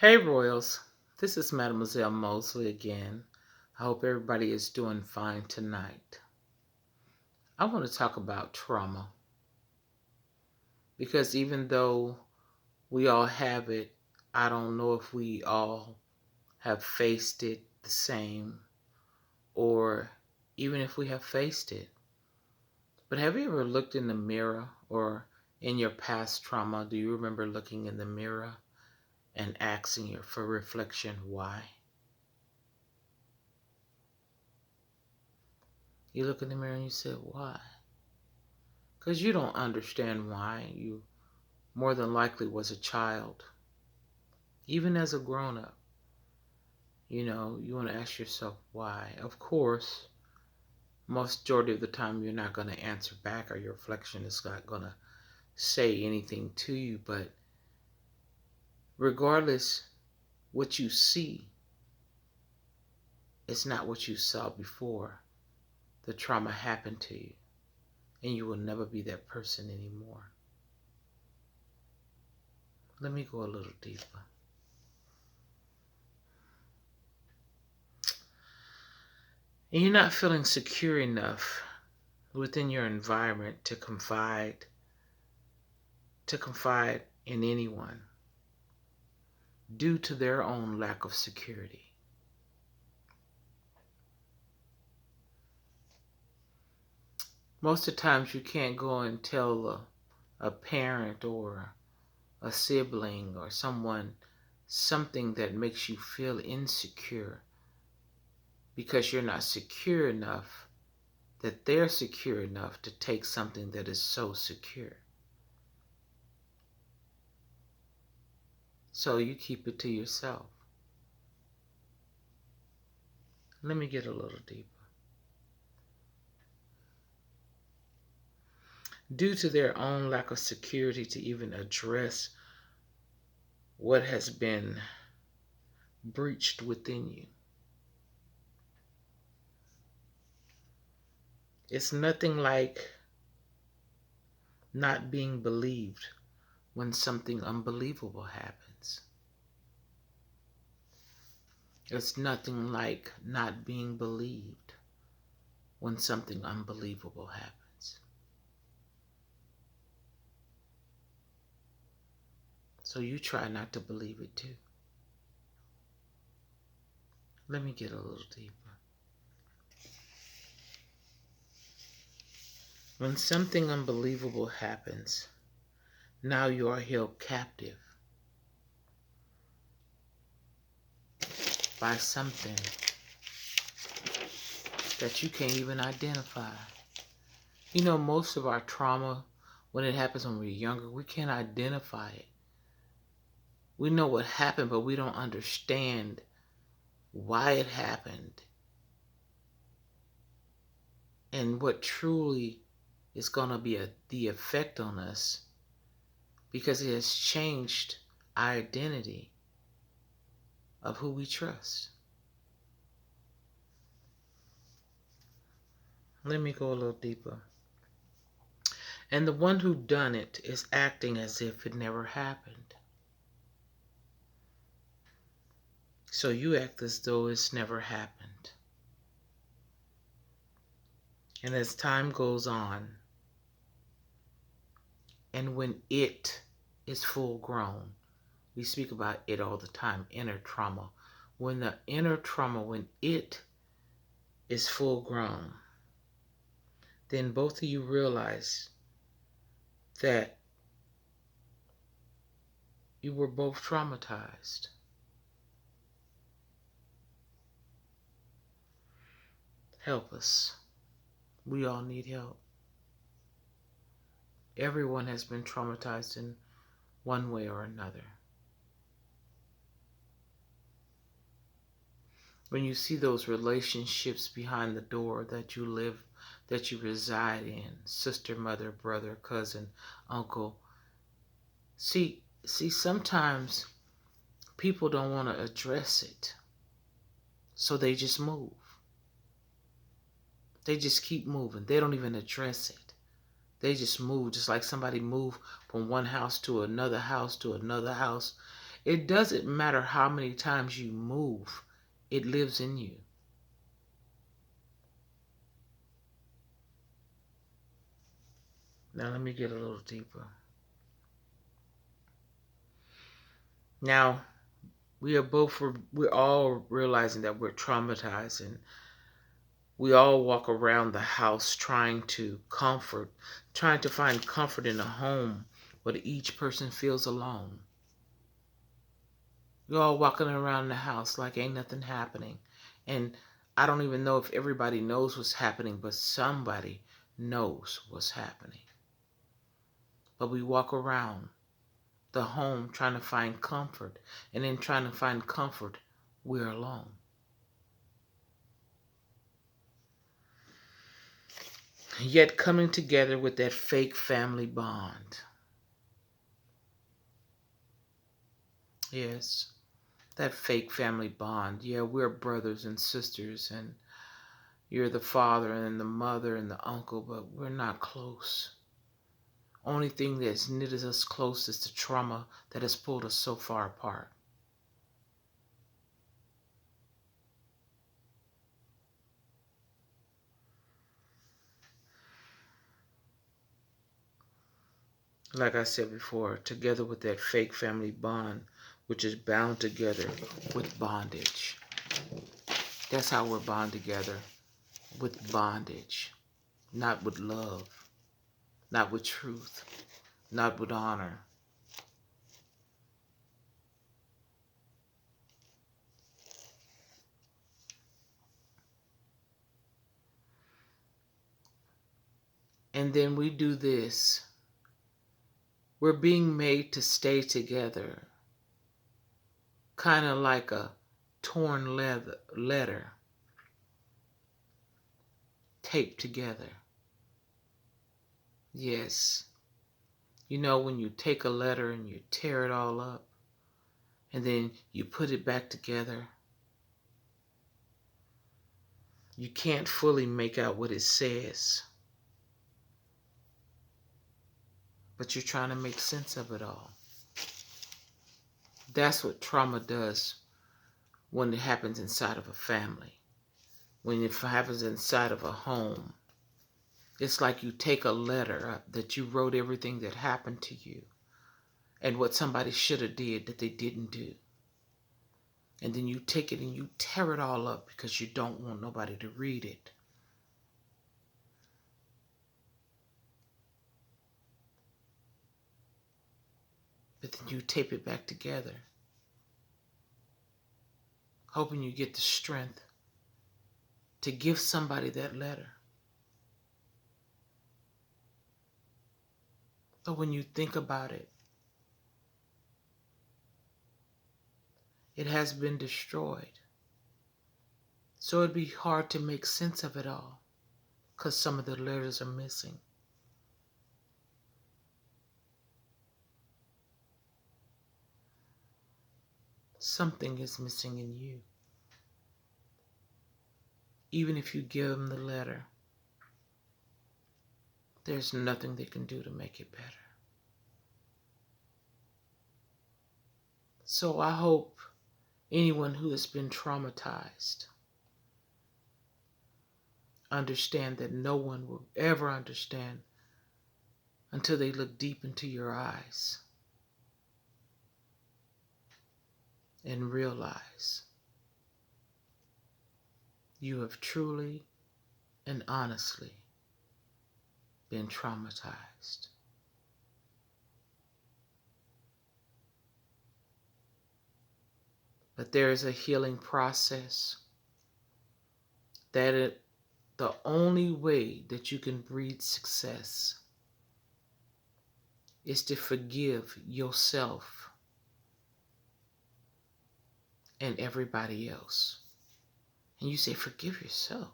Hey Royals, this is Mademoiselle Mosley again. I hope everybody is doing fine tonight. I want to talk about trauma because even though we all have it, I don't know if we all have faced it the same or even if we have faced it. But have you ever looked in the mirror or in your past trauma? Do you remember looking in the mirror and asking your for reflection why? You look in the mirror and you say, why? Because you don't understand why. You more than likely was a child. Even as a grown up, you want to ask yourself why. Of course, majority of the time you're not going to answer back or your reflection is not going to say anything to you. But regardless, what you see is not what you saw before the trauma happened to you. And you will never be that person anymore. Let me go a little deeper. And you're not feeling secure enough within your environment to confide in anyone due to their own lack of security. Most of the times you can't go and tell a parent or a sibling or someone something that makes you feel insecure because you're not secure enough that they're secure enough to take something that is so secure. So you keep it to yourself. Let me get a little deeper. Due to their own lack of security to even address what has been breached within you. It's nothing like not being believed when something unbelievable happens. It's nothing like not being believed when something unbelievable happens. So you try not to believe it too. Let me get a little deeper. When something unbelievable happens, now you are held captive by something that you can't even identify. Most of our trauma, when it happens when we're younger, we can't identify it. We know what happened, but we don't understand why it happened and what truly is going to be the effect on us, because it has changed our identity of who we trust. Let me go a little deeper. And the one who done it is acting as if it never happened. So you act as though it's never happened. And as time goes on, and when it is full grown, we speak about it all the time, inner trauma. When it is full grown, then both of you realize that you were both traumatized. Help us. We all need help. Everyone has been traumatized in one way or another. When you see those relationships behind the door that you reside in, sister, mother, brother, cousin, uncle, see, sometimes people don't want to address it, so they just move. They just keep moving. They don't even address it. They just move, just like somebody moved from one house to another house to another house. It doesn't matter how many times you move, it lives in you. Now let me get a little deeper. Now, we're all realizing that we're traumatized, and we all walk around the house trying to find comfort in a home where each person feels alone. We're all walking around the house like ain't nothing happening. And I don't even know if everybody knows what's happening, but somebody knows what's happening. But we walk around the home trying to find comfort, and in trying to find comfort, we're alone. Yet coming together with that fake family bond. Yes, that fake family bond. Yeah, we're brothers and sisters, and you're the father and the mother and the uncle, but we're not close. Only thing that's knitted us close is the trauma that has pulled us so far apart. Like I said before, together with that fake family bond, which is bound together with bondage. That's how we're bound together, with bondage, not with love, not with truth, not with honor. And then we do this. We're being made to stay together, kind of like a torn letter taped together. Yes. You know, when you take a letter and you tear it all up, and then you put it back together, you can't fully make out what it says, but you're trying to make sense of it all. That's what trauma does when it happens inside of a family, when it happens inside of a home. It's like you take a letter that you wrote everything that happened to you and what somebody should have did that they didn't do. And then you take it and you tear it all up because you don't want nobody to read it. But then you tape it back together, hoping you get the strength to give somebody that letter. But when you think about it, it has been destroyed. So it'd be hard to make sense of it all because some of the letters are missing. Something is missing in you. Even if you give them the letter, there's nothing they can do to make it better. So I hope anyone who has been traumatized understand that no one will ever understand until they look deep into your eyes and realize you have truly and honestly been traumatized. But there is a healing process that the only way that you can breed success is to forgive yourself and everybody else. And you say, forgive yourself.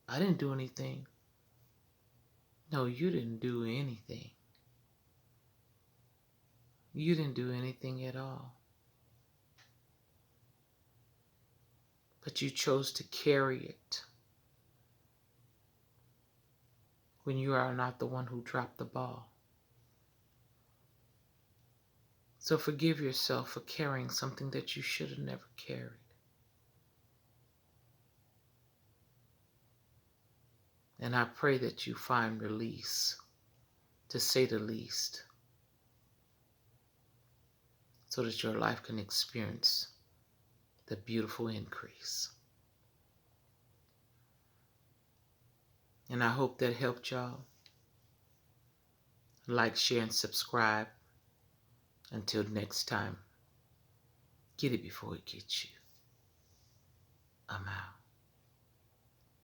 I didn't do anything. No, you didn't do anything. You didn't do anything at all. But you chose to carry it when you are not the one who dropped the ball. So forgive yourself for carrying something that you should have never carried. And I pray that you find release, to say the least, so that your life can experience the beautiful increase. And I hope that helped y'all. Like, share, and subscribe. Until next time, get it before it gets you. I'm out.